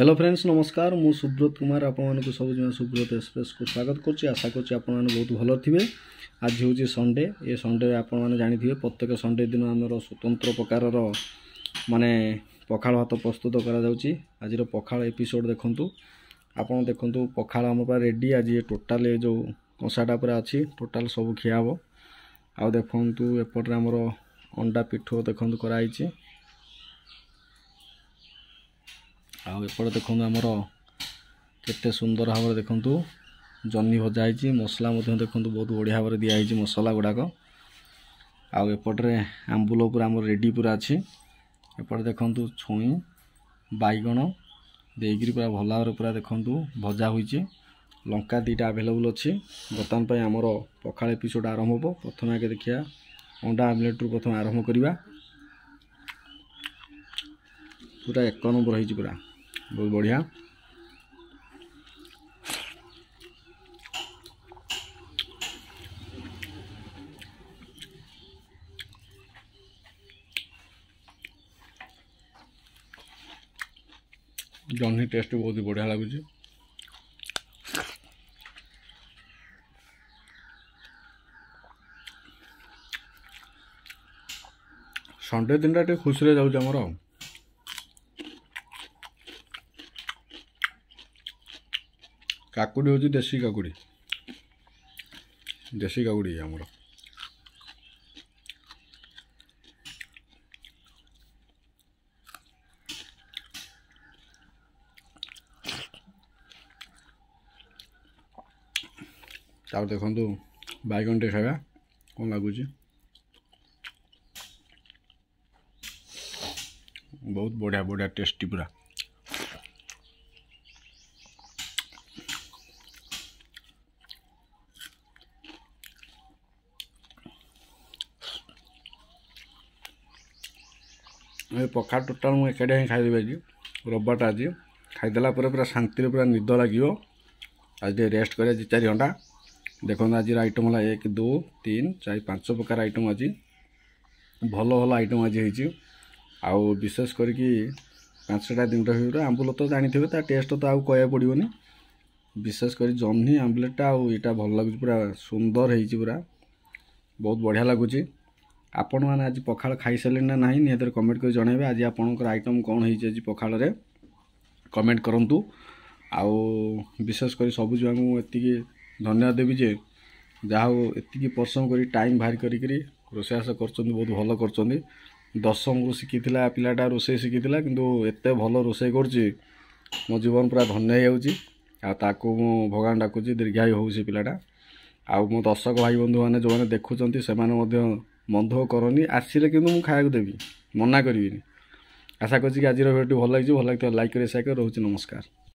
Hello friends नमस्कार मु सुब्रत कुमार आपण सब सुब्रत एक्सप्रेस को स्वागत करछि। आशा करछि आपण बहुत भल थे। आज हूँ संडे ये संडे आपण मैंने जानी प्रत्येक संडे दिन आमर स्वतंत्र प्रकार माने पखाल भात प्रस्तुत आज पखाल एपिसोड देखु आपड़ देखु पखाल आम रेडी। आज ये टोटाल जो कषाटा पूरा अच्छी टोटाल सब खिया हम। आ देखु एपटे आमर अंडा पिठो देखु कराई आउपटे देखो आमर केते सुंदर भाव देखु जन्नी भजा है मसला देखु बहुत बढ़िया भाव दिखाई मसला गुड़ाक आउपटे आंबुल पूरा आम रेडी पूरा अच्छी। एपटे देखु छुई बैगण देकर पूरा भल भाव पूरा देखु भजा हुई लंका दीटा आवेलेबल अच्छी। बर्तमान आमर पखाल एपिसोड आरंभ हो। प्रथम आगे देखिया अंडा आमलेट रू प्रथम आरंभ करवा। पूरा एक नंबर हो पूरा बहुत बढ़िया। जन्नी टेस्ट बहुत ही बढ़िया लगुच। संडे दिन टे खुशी जाऊँ आमर काकुड़ी हूँ देसी काकुड़ी आमर देखु बैगन टे खावा कौन लगुच बहुत बढ़िया बढ़िया टेस्टी पूरा। पखाल टोटाल मुझे एकाटिया ही खाईदेवी आज रविवार आज खाईदेला पूरा शांति पूरा निद लगे। आज रेस्ट कर 4 घंटा देखो आज आइटम है 1 2 3 4 5 प्रकार आइटम आज भल भल आइटम आज हो। विशेष करके 5टा दिन रही आंबुल तो जानी थे टेस्ट तो आउ कह पड़ोनी। विशेष कर जन्नी आमलेटा आईटा भल लगे पूरा सुंदर हो पूरा बहुत बढ़िया लगुच। आपण मैंने आज पखाल खाई सारे ना नहीं निहत कमेंट कर जनइबे। आज आपंकर आइटम कौन हो पखाल रे कमेंट करूँ। आउ विशेष कर सब जुआ मुझे धन्यवाद देवी जे जहाँ एति परिश्रम कर टाइम बाहर करी रोषेईबास कर बहुत भल कर 10 शिखी पिलाटा रोषे शिखीला किंतु एते भल रोषे कर मो जीवन पूरा धन्य हो। भगवान डाकुची दीर्घायु हो से पिलाटा। आउ मो दर्शक भाई बंधु मैंने जो मैंने देखुं से मन दुख करनी आसिले कि मुझे खाया देवी मना करी। आशा करছি आज भिडियो भल लगी लाइक कर शेयर कर रोचे। नमस्कार।